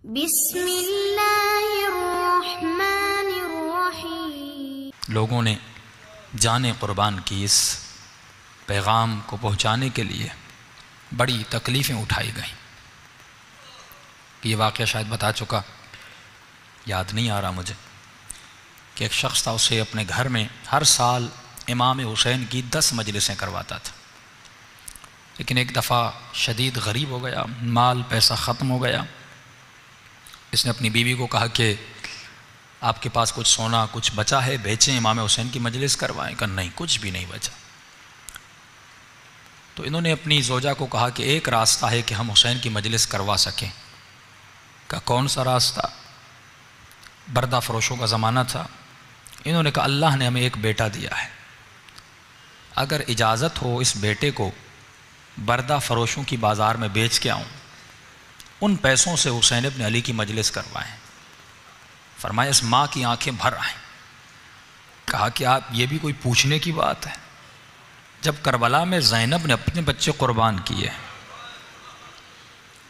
بسم اللہ الرحمن الرحیم۔ لوگوں نے جانیں قربان کی اس پیغام کو پہنچانے کے لیے بڑی تکلیفیں اٹھائی گئیں۔ یہ واقعہ شاید بتا چکا، یاد نہیں آ رہا مجھے، کہ ایک شخص تھا، اسے اپنے گھر میں ہر سال امام حسین کی 10 مجلسیں کرواتا تھا، لیکن ایک دفعہ شدید غریب ہو گیا، مال پیسہ ختم ہو گیا۔ اس نے اپنی بیوی کو کہا کہ آپ کے پاس کچھ سونا کچھ بچا ہے، بیچیں، امام حسین کی مجلس کروائیں۔ کہا نہیں، کچھ بھی نہیں بچا۔ تو انہوں نے اپنی زوجہ کو کہا کہ ایک راستہ ہے کہ ہم حسین کی مجلس کروا سکیں۔ کہا کون سا راستہ؟ بردہ فروشوں کا زمانہ تھا۔ انہوں نے کہا اللہ نے ہمیں ایک بیٹا دیا ہے، اگر اجازت ہو اس بیٹے کو بردہ فروشوں کی بازار میں بیچ کے آؤں، ان پیسوں سے حسین ابن علی کی مجلس کروائیں۔ فرمایا اس ماں کی آنکھیں بھر آئیں۔ کہا کہ آپ یہ بھی کوئی پوچھنے کی بات ہے؟ جب کربلا میں زینب نے اپنے بچے قربان کیے،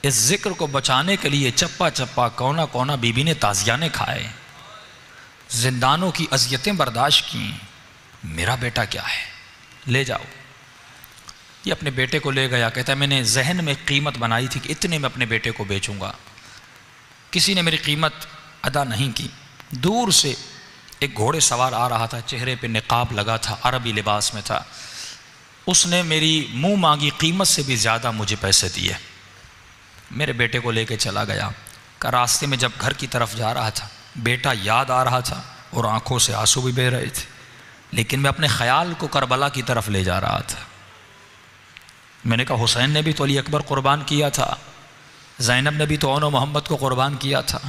اس ذکر کو بچانے کے لیے چپا چپا کونا کونا بی بی نے تازیانے کھائے، زندانوں کی اذیتیں برداشت کیں، میرا بیٹا کیا ہے، لے جاؤ۔ یہ اپنے بیٹے کو لے گیا، کہتا ہے میں نے ذہن میں قیمت بنائی تھی کہ اتنے میں اپنے بیٹے کو بیچوں گا، کسی نے میری قیمت ادا نہیں کی۔ دور سے ایک گھوڑے سوار آ رہا تھا، چہرے پہ نقاب لگا تھا، عربی لباس میں تھا، اس نے میری منہ مانگی قیمت سے بھی زیادہ مجھے پیسے دیے۔ میرے بیٹے کو لے کے چلا گیا۔ کہ راستے میں جب گھر کی طرف جا رہا تھا، بیٹا یاد آ رہا تھا اور آنکھوں سے آنسو بھی بہہ رہے تھے، لیکن میں اپنے خیال کو کربلا کی طرف لے جا رہا تھا۔ میں نے کہا حسین نے بھی تو علی اکبر قربان کیا تھا، زینب نے بھی تو اون و محمد کو قربان کیا تھا،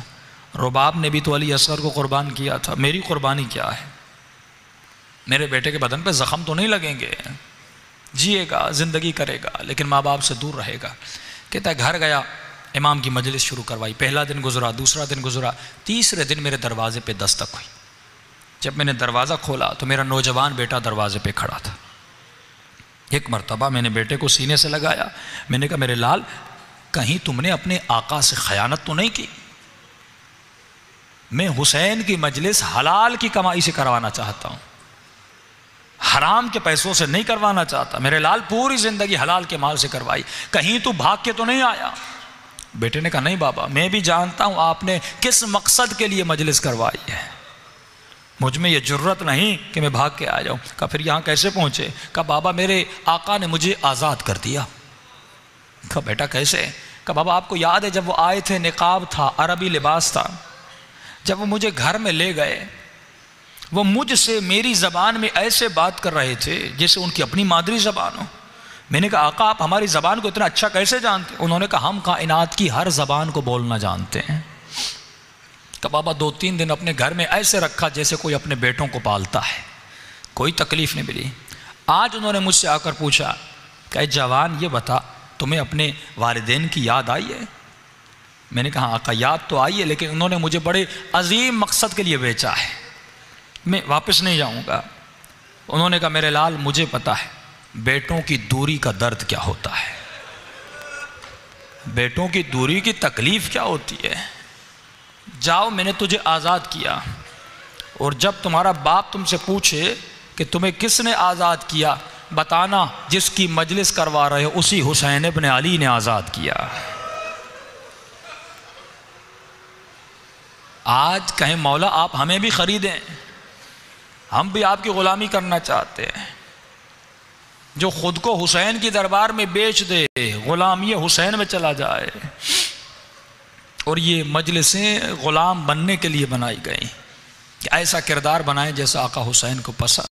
رباب نے بھی تو علی اصغر کو قربان کیا تھا، میری قربانی کیا ہے؟ میرے بیٹے کے بدن پہ زخم تو نہیں لگیں گے، جیے گا، زندگی کرے گا، لیکن ماں باپ سے دور رہے گا۔ کہتا ہے گھر گیا، امام کی مجلس شروع کروائی، پہلا دن گزرا، دوسرا دن گزرا، تیسرے دن میرے دروازے پہ دستک ہوئی۔ جب میں نے دروازہ کھولا تو میرا نوجوان بیٹا دروازے پہ کھڑا تھا۔ ایک مرتبہ میں نے بیٹے کو سینے سے لگایا، میں نے کہا میرے لال، کہیں تم نے اپنے آقا سے خیانت تو نہیں کی؟ میں حسین کی مجلس حلال کی کمائی سے کروانا چاہتا ہوں، حرام کے پیسوں سے نہیں کروانا چاہتا۔ میرے لال پوری زندگی حلال کے مال سے کروائی، کہیں تو بھاگ کے تو نہیں آیا؟ بیٹے نے کہا نہیں بابا، میں بھی جانتا ہوں آپ نے کس مقصد کے لیے مجلس کروائی ہے، مجھ میں یہ جرت نہیں کہ میں بھاگ کے آ جاؤں۔ کہا پھر یہاں کیسے پہنچے؟ کہا بابا میرے آقا نے مجھے آزاد کر دیا۔ کہا بیٹا کیسے؟ کہا بابا آپ کو یاد ہے جب وہ آئے تھے، نقاب تھا، عربی لباس تھا، جب وہ مجھے گھر میں لے گئے، وہ مجھ سے میری زبان میں ایسے بات کر رہے تھے جیسے ان کی اپنی مادری زبان ہو۔ میں نے کہا آقا آپ ہماری زبان کو اتنا اچھا کیسے جانتے؟ انہوں نے کہا ہم کائنات کی ہر زبان کو بولنا جانتے ہیں۔ کہ بابا 2-3 دن اپنے گھر میں ایسے رکھا جیسے کوئی اپنے بیٹوں کو پالتا ہے، کوئی تکلیف نہیں ملی۔ آج انہوں نے مجھ سے آ کر پوچھا کہ اے جوان یہ بتا تمہیں اپنے والدین کی یاد آئی ہے؟ میں نے کہا آقا یاد تو آئی ہے، لیکن انہوں نے مجھے بڑے عظیم مقصد کے لیے بیچا ہے، میں واپس نہیں جاؤں گا۔ انہوں نے کہا میرے لال مجھے پتا ہے بیٹوں کی دوری کا درد کیا ہوتا ہے، بیٹوں کی دوری کی تکلیف کیا ہوتی ہے۔ جاؤ میں نے تجھے آزاد کیا، اور جب تمہارا باپ تم سے پوچھے کہ تمہیں کس نے آزاد کیا، بتانا جس کی مجلس کروا رہے ہو اسی حسین ابن علی نے آزاد کیا۔ آج کہیں مولا آپ ہمیں بھی خریدیں، ہم بھی آپ کی غلامی کرنا چاہتے ہیں۔ جو خود کو حسین کی دربار میں بیچ دے، غلامی حسین میں چلا جائے۔ اور یہ مجلسیں غلام بننے کے لیے بنائی گئیں کہ ایسا کردار بنائیں جیسا آقا حسین کو پسند۔